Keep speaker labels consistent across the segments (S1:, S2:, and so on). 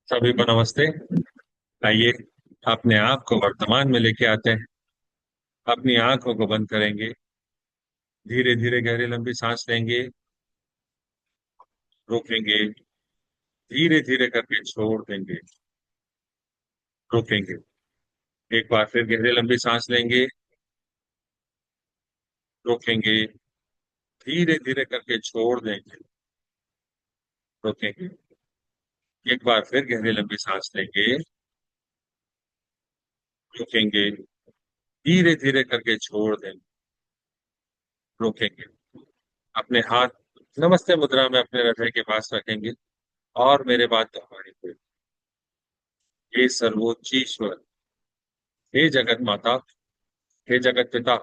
S1: सभी को नमस्ते। आइए अपने आप को वर्तमान में लेके आते हैं। अपनी आंखों को बंद करेंगे। धीरे धीरे गहरी लंबी सांस लेंगे। रोकेंगे। धीरे धीरे करके छोड़ देंगे। रोकेंगे। एक बार फिर गहरी लंबी सांस लेंगे। रोकेंगे। धीरे धीरे करके छोड़ देंगे। रोकेंगे। एक बार फिर गहरी लंबी सांस लेंगे। रोकेंगे। धीरे धीरे करके छोड़ देंगे। रोकेंगे। अपने हाथ नमस्ते मुद्रा में अपने हृदय के पास रखेंगे और मेरे बाद दोहराएंगे। हे सर्वोच्च ईश्वर, हे जगत माता, हे जगत पिता,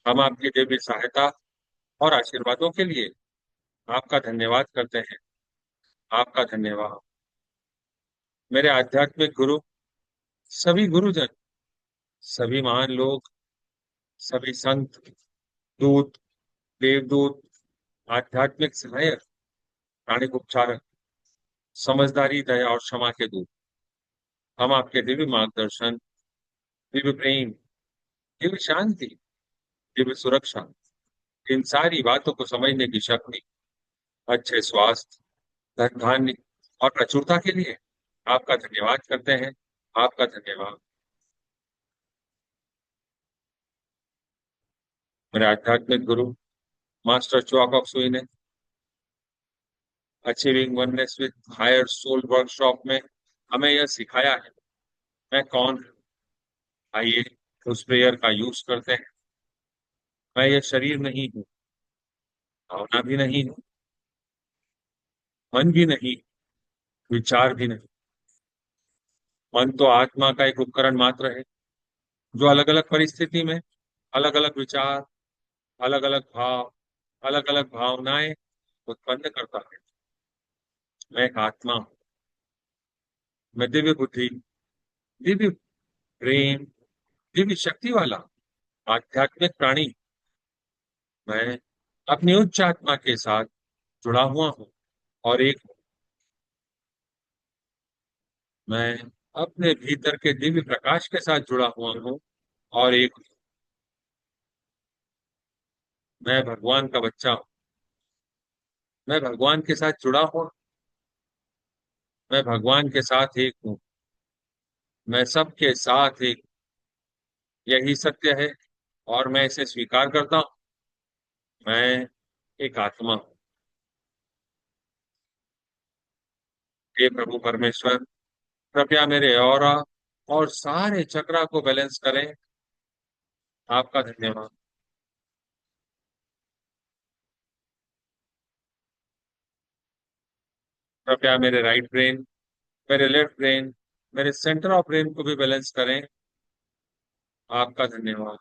S1: हम आपकी दिव्य सहायता और आशीर्वादों के लिए आपका धन्यवाद करते हैं। आपका धन्यवाद। मेरे आध्यात्मिक गुरु, सभी गुरुजन, सभी महान लोग, सभी संत, दूत, देवदूत, आध्यात्मिक सहायक, प्राणिक उपचारक, समझदारी, दया और क्षमा के दूत, हम आपके दिव्य मार्गदर्शन, दिव्य प्रेम, दिव्य शांति, दिव्य सुरक्षा, इन सारी बातों को समझने की शक्ति, अच्छे स्वास्थ्य, धन धान्य और प्रचुरता के लिए आपका धन्यवाद करते हैं। आपका धन्यवाद। मेरे आध्यात्मिक गुरु मास्टर चुआक ऑफ सुई ने achieving oneness with higher soul workshop में हमें यह सिखाया है। मैं कौन हूं? आइए उस प्रेयर का यूज करते हैं। मैं यह शरीर नहीं हूँ, भावना भी नहीं हूँ, मन भी नहीं, विचार भी नहीं। मन तो आत्मा का एक उपकरण मात्र है जो अलग अलग परिस्थिति में अलग अलग विचार, अलग अलग भाव, अलग अलग भावनाएं उत्पन्न करता है। मैं एक आत्मा हूँ। मैं दिव्य बुद्धि, दिव्य प्रेम, दिव्य शक्ति वाला आध्यात्मिक प्राणी। मैं अपनी उच्च आत्मा के साथ जुड़ा हुआ हूँ और एक हूँ। मैं अपने भीतर के दिव्य प्रकाश के साथ जुड़ा हुआ हूँ और एक हूँ। मैं भगवान का बच्चा हूँ। मैं भगवान के साथ जुड़ा हूँ। मैं भगवान के साथ एक हूँ। मैं सबके साथ एक। यही सत्य है और मैं इसे स्वीकार करता हूँ। मैं एक आत्मा हूँ। हे प्रभु परमेश्वर, कृपया मेरे ऑरा और सारे चक्रा को बैलेंस करें। आपका धन्यवाद। कृपया मेरे राइट ब्रेन, मेरे लेफ्ट ब्रेन, मेरे सेंटर ऑफ ब्रेन को भी बैलेंस करें। आपका धन्यवाद।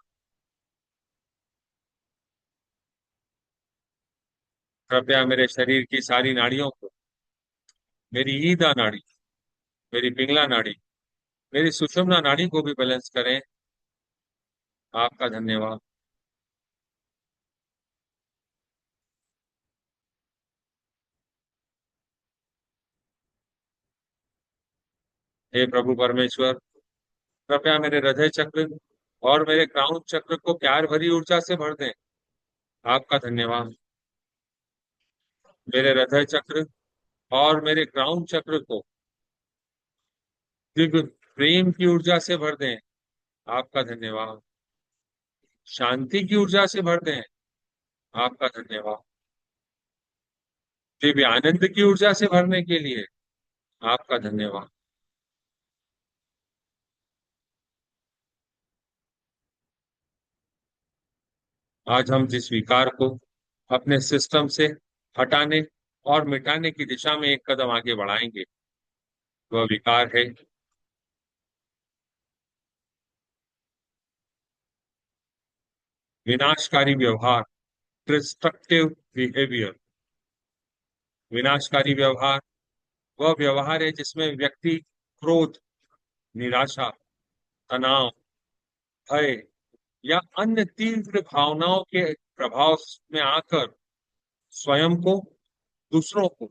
S1: कृपया मेरे शरीर की सारी नाड़ियों को, मेरी ईदा नाड़ी, मेरी पिंगला नाड़ी, मेरी सुषुम्ना नाड़ी को भी बैलेंस करें। आपका धन्यवाद। हे प्रभु परमेश्वर, कृपया मेरे हृदय चक्र और मेरे क्राउन चक्र को प्यार भरी ऊर्जा से भर दें। आपका धन्यवाद। मेरे हृदय चक्र और मेरे क्राउन चक्र को दिव्य प्रेम की ऊर्जा से भर दें। आपका धन्यवाद। शांति की ऊर्जा से भर दें। आपका धन्यवाद। दिव्य आनंद की ऊर्जा से भरने के लिए आपका धन्यवाद। आज हम जिस विकार को अपने सिस्टम से हटाने और मिटाने की दिशा में एक कदम आगे बढ़ाएंगे, वह विकार है विनाशकारी व्यवहार, डिस्ट्रक्टिव बिहेवियर। विनाशकारी व्यवहार वह व्यवहार है जिसमें व्यक्ति क्रोध, निराशा, तनाव, भय या अन्य तीव्र भावनाओं के प्रभाव में आकर स्वयं को, दूसरों को,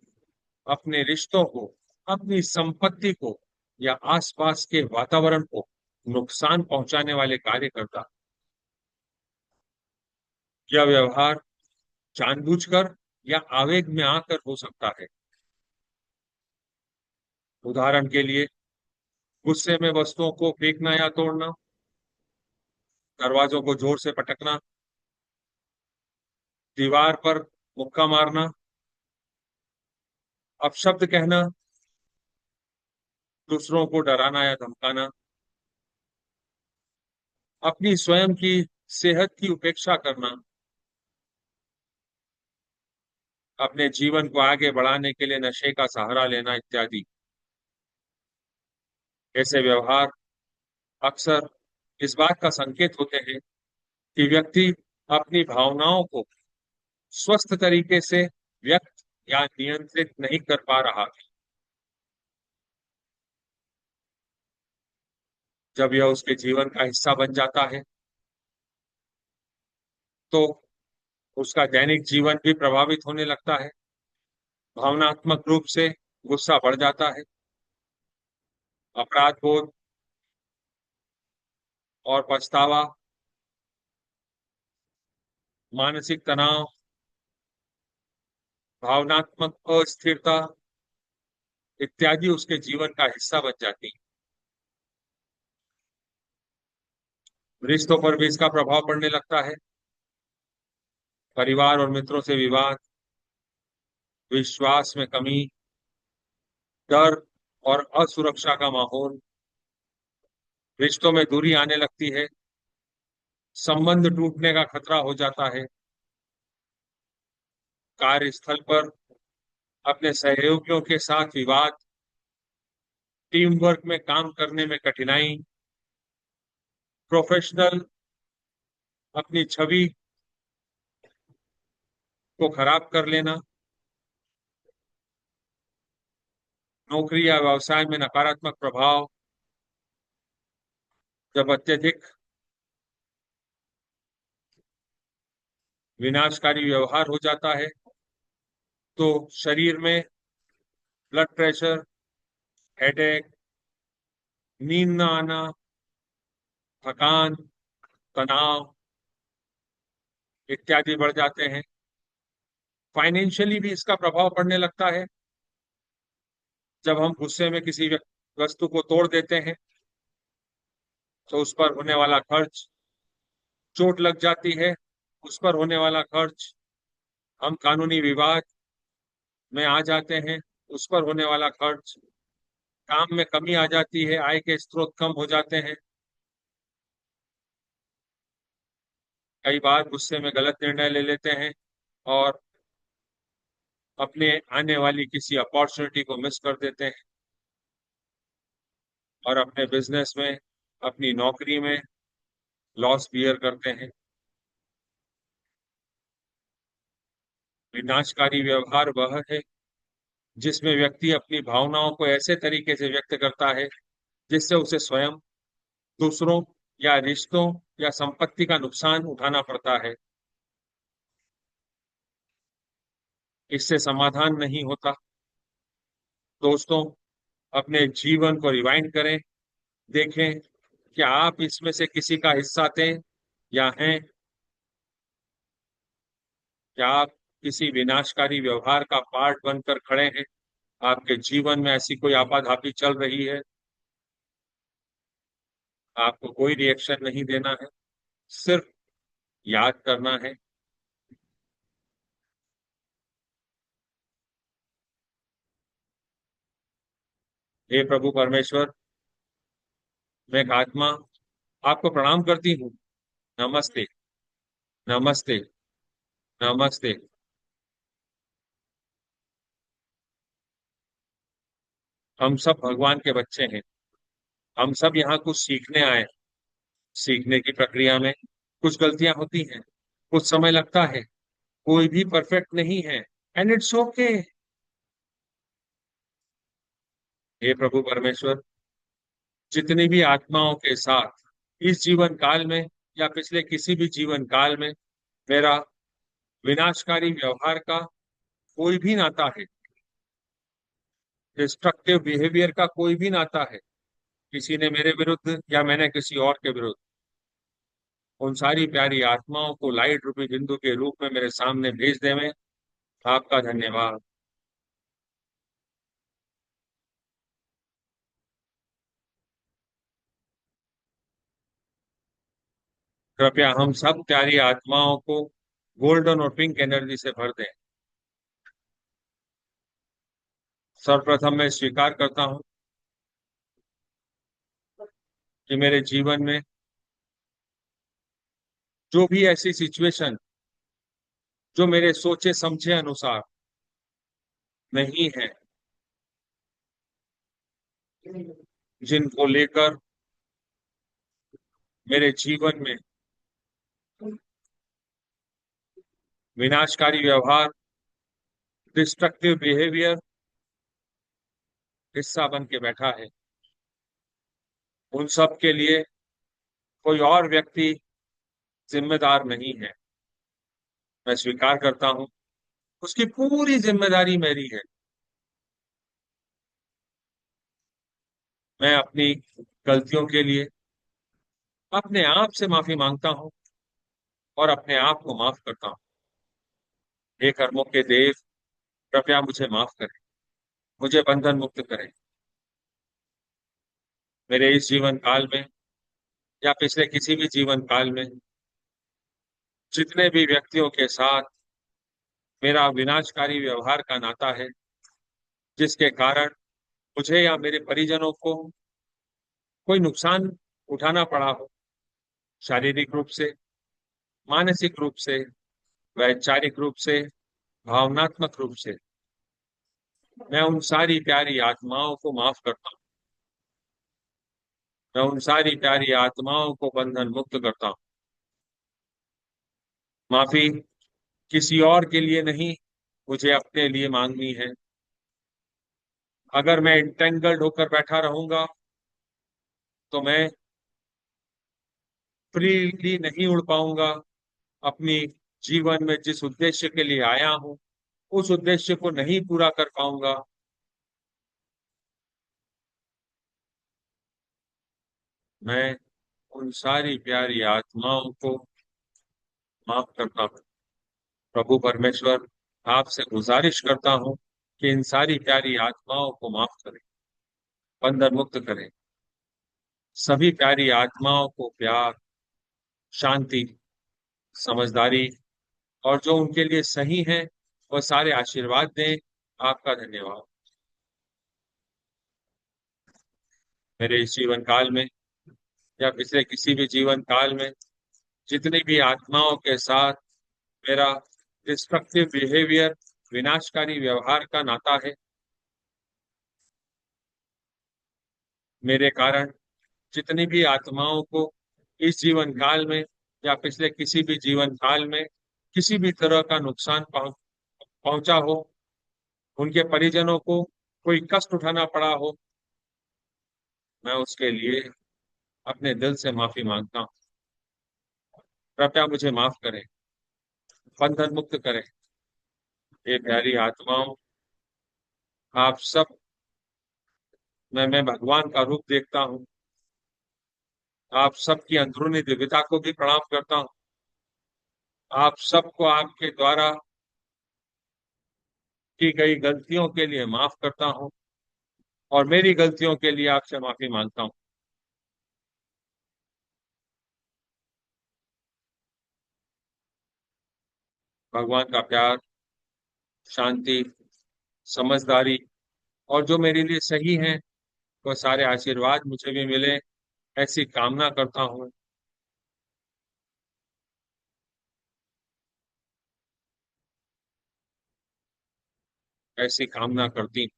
S1: अपने रिश्तों को अपनी संपत्ति को या आसपास के वातावरण को नुकसान पहुंचाने वाले कार्य करता। यह व्यवहार जानबूझकर या आवेग में आकर हो सकता है। उदाहरण के लिए, गुस्से में वस्तुओं को फेंकना या तोड़ना, दरवाजों को जोर से पटकना, दीवार पर मुक्का मारना, अपशब्द कहना, दूसरों को डराना या धमकाना, अपनी स्वयं की सेहत की उपेक्षा करना, अपने जीवन को आगे बढ़ाने के लिए नशे का सहारा लेना इत्यादि। ऐसे व्यवहार अक्सर इस बात का संकेत होते हैं कि व्यक्ति अपनी भावनाओं को स्वस्थ तरीके से व्यक्त या नियंत्रित नहीं कर पा रहा है। जब यह उसके जीवन का हिस्सा बन जाता है तो उसका दैनिक जीवन भी प्रभावित होने लगता है। भावनात्मक रूप से गुस्सा बढ़ जाता है, अपराध बोध और पछतावा, मानसिक तनाव, भावनात्मक अस्थिरता इत्यादि उसके जीवन का हिस्सा बन जाती है। रिश्तों पर भी इसका प्रभाव पड़ने लगता है। परिवार और मित्रों से विवाद, विश्वास में कमी, डर और असुरक्षा का माहौल, रिश्तों में दूरी आने लगती है, संबंध टूटने का खतरा हो जाता है, कार्यस्थल पर अपने सहयोगियों के साथ विवाद, टीम वर्क में काम करने में कठिनाई, प्रोफेशनल अपनी छवि को खराब कर लेना, नौकरी या व्यवसाय में नकारात्मक प्रभाव, जब अत्यधिक विनाशकारी व्यवहार हो जाता है तो शरीर में ब्लड प्रेशर, हेडेक, नींद न आना, थकान, तनाव इत्यादि बढ़ जाते हैं। फाइनेंशियली भी इसका प्रभाव पड़ने लगता है। जब हम गुस्से में किसी वस्तु को तोड़ देते हैं तो उस पर होने वाला खर्च, चोट लग जाती है उस पर होने वाला खर्च, हम कानूनी विवाद में आ जाते हैं उस पर होने वाला खर्च, काम में कमी आ जाती है, आय के स्रोत कम हो जाते हैं, कई बार गुस्से में गलत निर्णय ले लेते हैं और अपने आने वाली किसी अपॉर्चुनिटी को मिस कर देते हैं और अपने बिजनेस में, अपनी नौकरी में लॉस बियर करते हैं। विनाशकारी व्यवहार वह है जिसमें व्यक्ति अपनी भावनाओं को ऐसे तरीके से व्यक्त करता है जिससे उसे स्वयं, दूसरों या रिश्तों या संपत्ति का नुकसान उठाना पड़ता है। इससे समाधान नहीं होता। दोस्तों, अपने जीवन को रिवाइंड करें, देखें क्या आप इसमें से किसी का हिस्सा थे या हैं। क्या आप किसी विनाशकारी व्यवहार का पार्ट बनकर खड़े हैं। आपके जीवन में ऐसी कोई आपाधापी चल रही है, आपको कोई रिएक्शन नहीं देना है, सिर्फ याद करना है, हे प्रभु परमेश्वर, मैं एक आत्मा आपको प्रणाम करती हूँ। नमस्ते, नमस्ते, नमस्ते। हम सब भगवान के बच्चे हैं। हम सब यहाँ कुछ सीखने आए हैं। सीखने की प्रक्रिया में कुछ गलतियां होती हैं, कुछ समय लगता है, कोई भी परफेक्ट नहीं है, एंड इट्स ओके। हे प्रभु परमेश्वर, जितनी भी आत्माओं के साथ इस जीवन काल में या पिछले किसी भी जीवन काल में मेरा विनाशकारी व्यवहार का कोई भी नाता है, डिस्ट्रक्टिव बिहेवियर का कोई भी नाता है, किसी ने मेरे विरुद्ध या मैंने किसी और के विरुद्ध, उन सारी प्यारी आत्माओं को लाइट रूपी बिंदु के रूप में मेरे सामने भेज देवें। आपका धन्यवाद। कृपया हम सब प्यारी आत्माओं को गोल्डन और पिंक एनर्जी से भर दें। सर्वप्रथम मैं स्वीकार करता हूं कि मेरे जीवन में जो भी ऐसी सिचुएशन जो मेरे सोचे समझे अनुसार नहीं है, जिनको लेकर मेरे जीवन में विनाशकारी व्यवहार, डिस्ट्रक्टिव बिहेवियर हिस्सा बन के बैठा है, उन सब के लिए कोई और व्यक्ति जिम्मेदार नहीं है। मैं स्वीकार करता हूं उसकी पूरी जिम्मेदारी मेरी है। मैं अपनी गलतियों के लिए अपने आप से माफी मांगता हूं और अपने आप को माफ करता हूं। हे कर्मों के देव, कृपया मुझे माफ करें, मुझे बंधन मुक्त करें। मेरे इस जीवन काल में या पिछले किसी भी जीवन काल में जितने भी व्यक्तियों के साथ मेरा विनाशकारी व्यवहार का नाता है, जिसके कारण मुझे या मेरे परिजनों को कोई नुकसान उठाना पड़ा हो, शारीरिक रूप से, मानसिक रूप से, वैचारिक रूप से, भावनात्मक रूप से, मैं उन सारी प्यारी आत्माओं को माफ करता हूँ। मैं उन सारी प्यारी आत्माओं को बंधन मुक्त करता हूँ। माफी किसी और के लिए नहीं, मुझे अपने लिए मांगनी है। अगर मैं इंटेंगल्ड होकर बैठा रहूंगा तो मैं फ्रीली नहीं उड़ पाऊंगा। अपनी जीवन में जिस उद्देश्य के लिए आया हूं, उस उद्देश्य को नहीं पूरा कर पाऊंगा। मैं उन सारी प्यारी आत्माओं को माफ करता हूँ। प्रभु परमेश्वर, आपसे गुजारिश करता हूँ कि इन सारी प्यारी आत्माओं को माफ करें, बंधन मुक्त करें। सभी प्यारी आत्माओं को प्यार, शांति, समझदारी और जो उनके लिए सही है वह सारे आशीर्वाद दें। आपका धन्यवाद। मेरे इस जीवन काल में या पिछले किसी भी जीवन काल में जितनी भी आत्माओं के साथ मेरा डिस्ट्रक्टिव बिहेवियर, विनाशकारी व्यवहार का नाता है, मेरे कारण जितनी भी आत्माओं को इस जीवन काल में या पिछले किसी भी जीवन काल में किसी भी तरह का नुकसान पहुंचा हो, उनके परिजनों को कोई कष्ट उठाना पड़ा हो, मैं उसके लिए अपने दिल से माफी मांगता हूँ। कृपया मुझे माफ करें, बंधन मुक्त करें। ये प्यारी आत्माओं, आप सब, मैं भगवान का रूप देखता हूँ। आप सबकी अंदरूनी दिव्यता को भी प्रणाम करता हूँ। आप सबको आपके द्वारा की गई गलतियों के लिए माफ करता हूँ और मेरी गलतियों के लिए आपसे माफी मांगता हूँ। भगवान का प्यार, शांति, समझदारी और जो मेरे लिए सही है वह सारे आशीर्वाद मुझे भी मिले, ऐसी कामना करता हूँ। ऐसी कामना करती हूँ।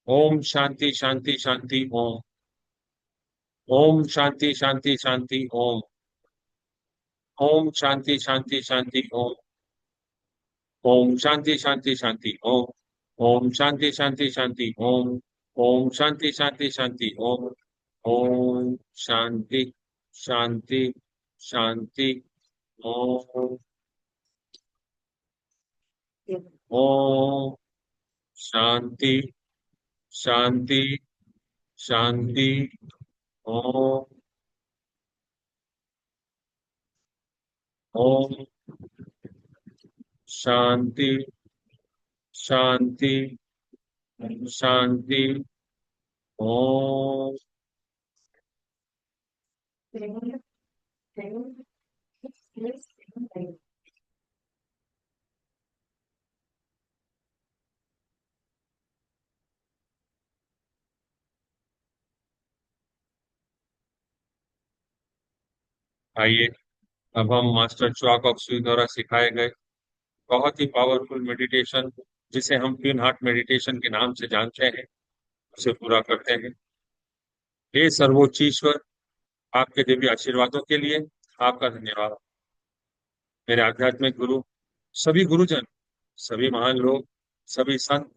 S1: ओम शांति शांति शांति ओम। ओम शांति शांति शांति ओम। ओम शांति शांति शांति ओम। ओम शांति शांति शांति ओम। ओम शांति शांति शांति ओम। ओम शांति शांति शांति ओम। ओम शांति शांति शांति ओम। ओम शांति शांति शांति। ओम ओम शांति शांति शांति। ओम। आइए, अब हम मास्टर च्वाक ऑफ सुई द्वारा सिखाए गए बहुत ही पावरफुल मेडिटेशन, जिसे हम तीन हार्ट मेडिटेशन के नाम से जानते हैं, उसे पूरा करते हैं। हे सर्वोच्च ईश्वर, आपके दिव्य आशीर्वादों के लिए आपका धन्यवाद। मेरे आध्यात्मिक गुरु, सभी गुरुजन, सभी महान लोग, सभी संत,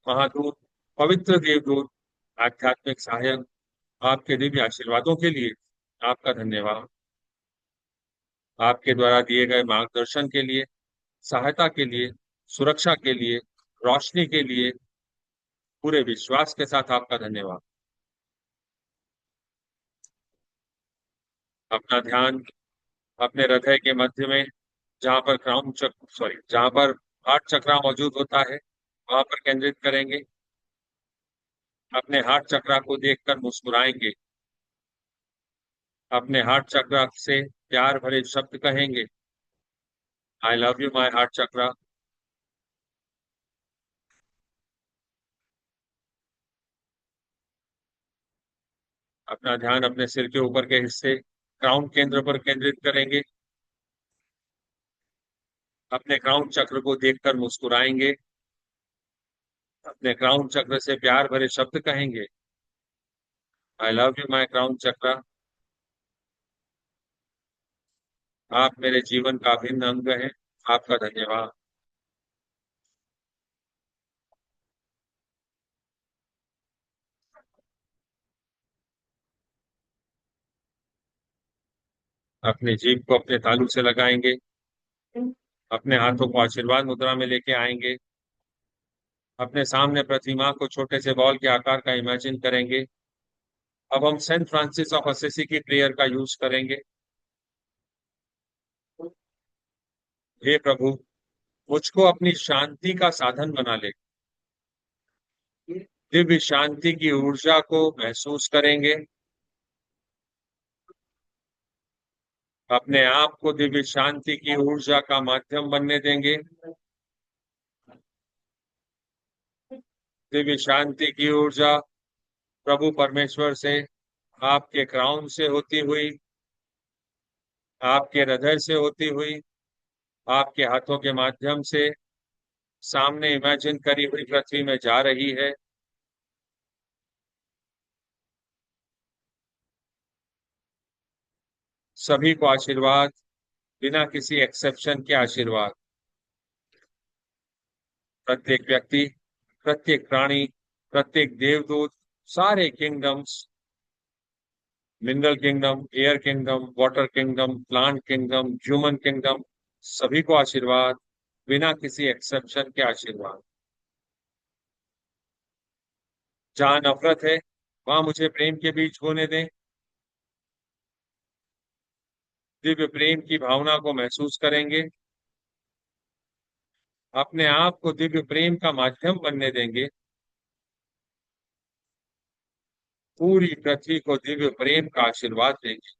S1: महादूत, पवित्र देवदूत, आध्यात्मिक सहायक, आपके दिव्य आशीर्वादों के लिए आपका धन्यवाद। आपके द्वारा दिए गए मार्गदर्शन के लिए, सहायता के लिए, सुरक्षा के लिए, रोशनी के लिए, पूरे विश्वास के साथ आपका धन्यवाद। अपना ध्यान अपने हृदय के मध्य में, जहाँ पर क्राउन चक्र जहाँ पर हार्ट चक्रा मौजूद होता है, वहां पर केंद्रित करेंगे। अपने हार्ट चक्रा को देखकर मुस्कुराएंगे। अपने हार्ट चक्रा से प्यार भरे शब्द कहेंगे। I love you my heart chakra. अपना ध्यान अपने सिर के ऊपर के हिस्से क्राउन केंद्र पर केंद्रित करेंगे। अपने क्राउन चक्र को देखकर मुस्कुराएंगे। अपने क्राउन चक्र से प्यार भरे शब्द कहेंगे। I love you my crown chakra. आप मेरे जीवन का अभिन्न अंग है। आपका धन्यवाद। अपनी जीभ को अपने तालू से लगाएंगे। अपने हाथों को आशीर्वाद मुद्रा में लेके आएंगे। अपने सामने प्रतिमा को छोटे से बॉल के आकार का इमेजिन करेंगे। अब हम सेंट फ्रांसिस ऑफ असिसी की प्रेयर का यूज करेंगे। हे प्रभु, मुझको अपनी शांति का साधन बना ले। दिव्य शांति की ऊर्जा को महसूस करेंगे। अपने आप को दिव्य शांति की ऊर्जा का माध्यम बनने देंगे। दिव्य शांति की ऊर्जा प्रभु परमेश्वर से, आपके क्राउन से होती हुई, आपके हृदय से होती हुई, आपके हाथों के माध्यम से सामने इमेजिन करी हुई पृथ्वी में जा रही है। सभी को आशीर्वाद, बिना किसी एक्सेप्शन के आशीर्वाद। प्रत्येक व्यक्ति, प्रत्येक प्राणी, प्रत्येक देवदूत, सारे kingdoms, mineral kingdom, air kingdom, water kingdom, plant kingdom, human kingdom, सभी को आशीर्वाद, बिना किसी एक्सेप्शन के आशीर्वाद। जहां नफरत है, वहां मुझे प्रेम के बीज बोने दें। दिव्य प्रेम की भावना को महसूस करेंगे। अपने आप को दिव्य प्रेम का माध्यम बनने देंगे। पूरी पृथ्वी को दिव्य प्रेम का आशीर्वाद देंगे।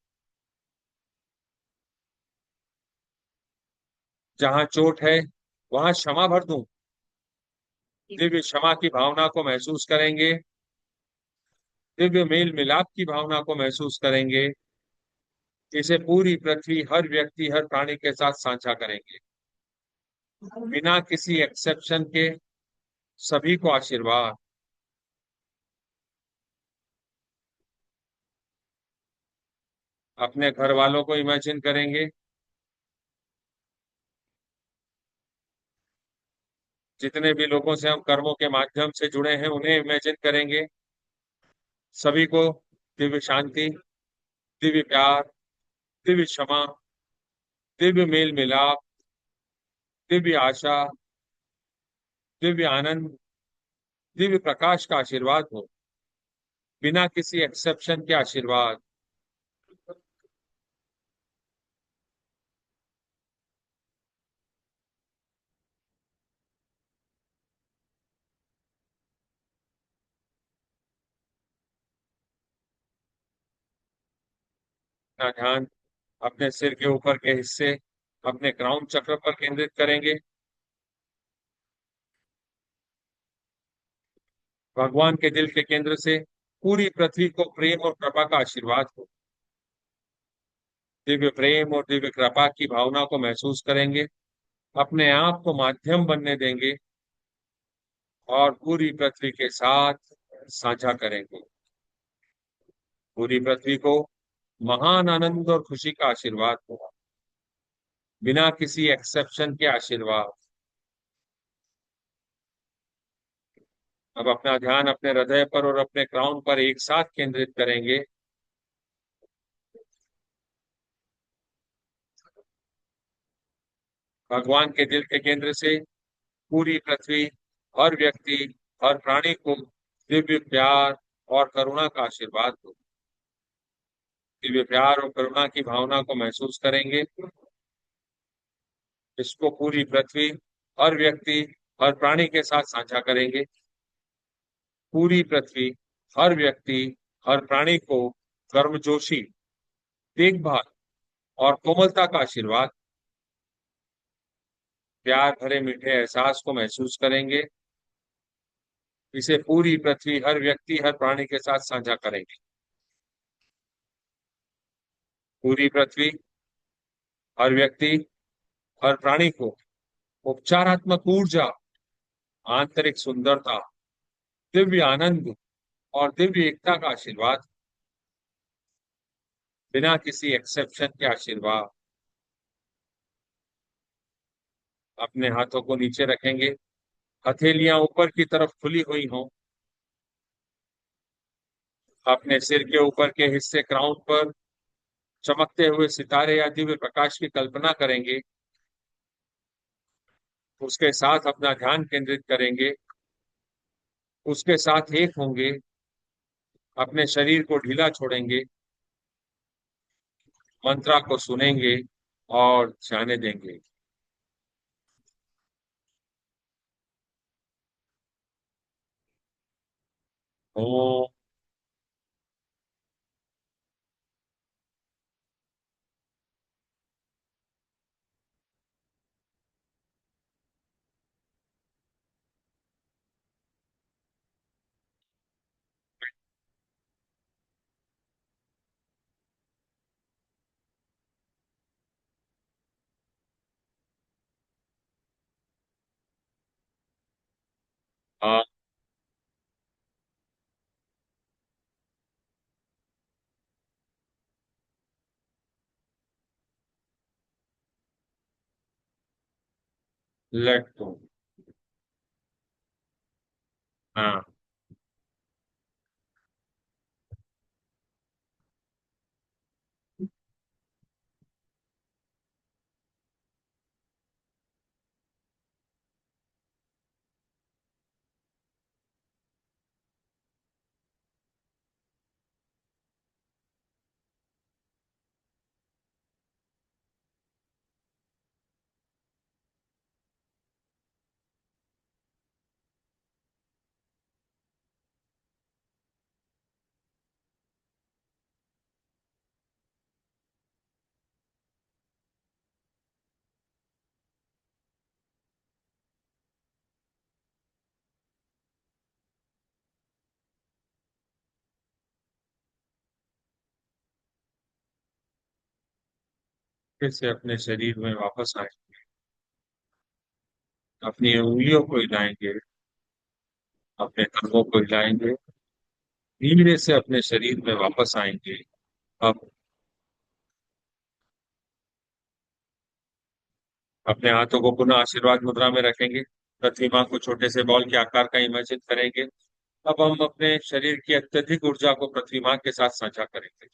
S1: जहां चोट है, वहां क्षमा भर दूं। दिव्य क्षमा की भावना को महसूस करेंगे। दिव्य मेल मिलाप की भावना को महसूस करेंगे। इसे पूरी पृथ्वी, हर व्यक्ति, हर प्राणी के साथ साझा करेंगे, बिना किसी एक्सेप्शन के। सभी को आशीर्वाद। अपने घर वालों को इमेजिन करेंगे। जितने भी लोगों से हम कर्मों के माध्यम से जुड़े हैं, उन्हें इमेजिन करेंगे। सभी को दिव्य शांति, दिव्य प्यार, दिव्य क्षमा, दिव्य मेल मिलाप, दिव्य आशा, दिव्य आनंद, दिव्य प्रकाश का आशीर्वाद हो, बिना किसी एक्सेप्शन के आशीर्वाद। अपना ध्यान अपने सिर के ऊपर के हिस्से, अपने क्राउन चक्र पर केंद्रित करेंगे। भगवान के दिल के केंद्र से पूरी पृथ्वी को प्रेम और कृपा का आशीर्वाद हो। दिव्य प्रेम और दिव्य कृपा की भावना को महसूस करेंगे, अपने आप को माध्यम बनने देंगे और पूरी पृथ्वी के साथ साझा करेंगे। पूरी पृथ्वी को महान आनंद और खुशी का आशीर्वाद हो, बिना किसी एक्सेप्शन के आशीर्वाद। अब अपना ध्यान अपने हृदय पर और अपने क्राउन पर एक साथ केंद्रित करेंगे। भगवान के दिल के केंद्र से पूरी पृथ्वी, हर व्यक्ति, हर प्राणी को दिव्य प्यार और करुणा का आशीर्वाद दो। दिव्य प्यार और करुणा की भावना को महसूस करेंगे। इसको पूरी पृथ्वी, हर व्यक्ति, हर प्राणी के साथ साझा करेंगे। पूरी पृथ्वी, हर व्यक्ति, हर प्राणी को गर्मजोशी, देखभाल और कोमलता का आशीर्वाद, प्यार भरे मीठे एहसास को महसूस करेंगे। इसे पूरी पृथ्वी, हर व्यक्ति, हर प्राणी के साथ साझा करेंगे। पूरी पृथ्वी, हर व्यक्ति, हर प्राणी को उपचारात्मक ऊर्जा, आंतरिक सुंदरता, दिव्य आनंद और दिव्य एकता का आशीर्वाद, बिना किसी एक्सेप्शन के आशीर्वाद। अपने हाथों को नीचे रखेंगे, हथेलियां ऊपर की तरफ खुली हुई हों। अपने सिर के ऊपर के हिस्से क्राउन पर चमकते हुए सितारे या दिव्य प्रकाश की कल्पना करेंगे। उसके साथ अपना ध्यान केंद्रित करेंगे, उसके साथ एक होंगे, अपने शरीर को ढीला छोड़ेंगे, मंत्रा को सुनेंगे और जाने देंगे। ओ, हाँ, लेट गो। हाँ, फिर से अपने शरीर में वापस आए, अपनी उंगलियों को हिलाएंगे, अपने कंधों को हिलाएंगे, धीरे से अपने शरीर में वापस आएंगे। अब अपने हाथों को पुनः आशीर्वाद मुद्रा में रखेंगे, प्रतिमा को छोटे से बॉल के आकार का इमेजिन करेंगे। अब हम अपने शरीर की अत्यधिक ऊर्जा को प्रतिमा के साथ साझा करेंगे।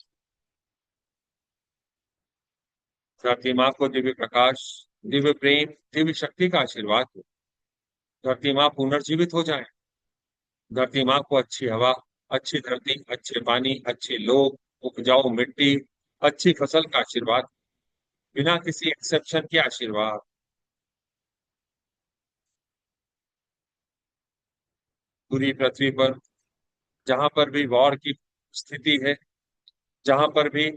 S1: प्रतिमा को दिव्य प्रकाश, दिव्य प्रेम, दिव्य शक्ति का आशीर्वाद हो। धरती माँ पुनर्जीवित हो जाए। धरती माँ को अच्छी हवा, अच्छी धरती, अच्छे पानी, अच्छे लोग, उपजाऊ मिट्टी, अच्छी फसल का आशीर्वाद, बिना किसी एक्सेप्शन के आशीर्वाद। पूरी पृथ्वी पर जहां पर भी वॉर की स्थिति है, जहां पर भी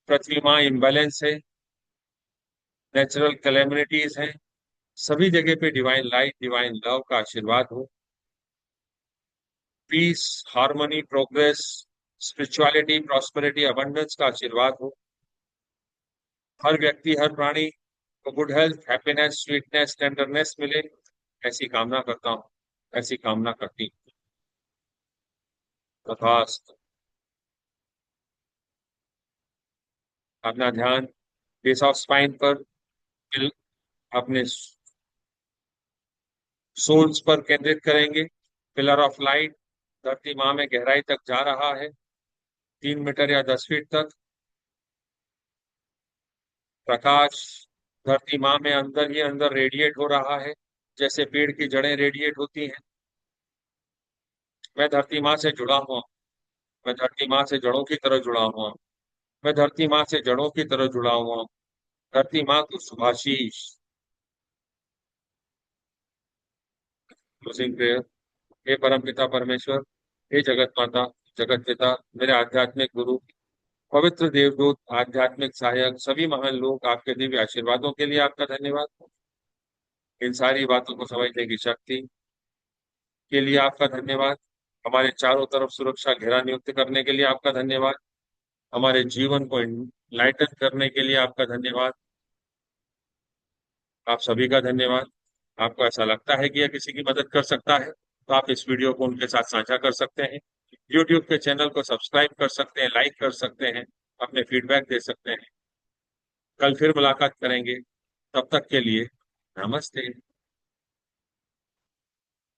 S1: पृथ्वी माँ इम्बैलेंस है, नेचुरल कैलेमिटीज हैं, सभी जगह पे डिवाइन लाइट, डिवाइन लव का आशीर्वाद हो। Peace, harmony, progress, spirituality, prosperity, abundance का आशीर्वाद हो। हर व्यक्ति, हर प्राणी को good health, happiness, sweetness, tenderness मिले, ऐसी कामना करता हूँ, ऐसी कामना करती हूँ। तथास्तु। अपना ध्यान बेस ऑफ स्पाइन पर, अपने सोल्स पर केंद्रित करेंगे। पिलर ऑफ लाइट धरती माँ में गहराई तक जा रहा है, 3 मीटर या 10 फीट तक। प्रकाश धरती माँ में अंदर ही अंदर रेडिएट हो रहा है, जैसे पेड़ की जड़ें रेडिएट होती हैं। मैं धरती माँ से जुड़ा हुआ हूँ। मैं धरती माँ से जड़ों की तरह जुड़ा हुआ हूँ। मैं धरती माँ से जड़ों की तरह जुड़ा हुआ हूँ। धरती माँ को शुभाशीष। Closing prayer. हे परम पिता परमेश्वर, हे जगत माता, जगत पिता, मेरे आध्यात्मिक गुरु, पवित्र देवदूत, आध्यात्मिक सहायक, सभी महान लोग, आपके दिव्य आशीर्वादों के लिए आपका धन्यवाद। इन सारी बातों को समझने की शक्ति के लिए आपका धन्यवाद। हमारे चारों तरफ सुरक्षा घेरा नियुक्त करने के लिए आपका धन्यवाद। हमारे जीवन को लाइटन करने के लिए आपका धन्यवाद। आप सभी का धन्यवाद। आपको ऐसा लगता है कि यह किसी की मदद कर सकता है, तो आप इस वीडियो को उनके साथ साझा कर सकते हैं। यूट्यूब के चैनल को सब्सक्राइब कर सकते हैं, लाइक कर सकते हैं, अपने फीडबैक दे सकते हैं। कल फिर मुलाकात करेंगे। तब तक के लिए नमस्ते।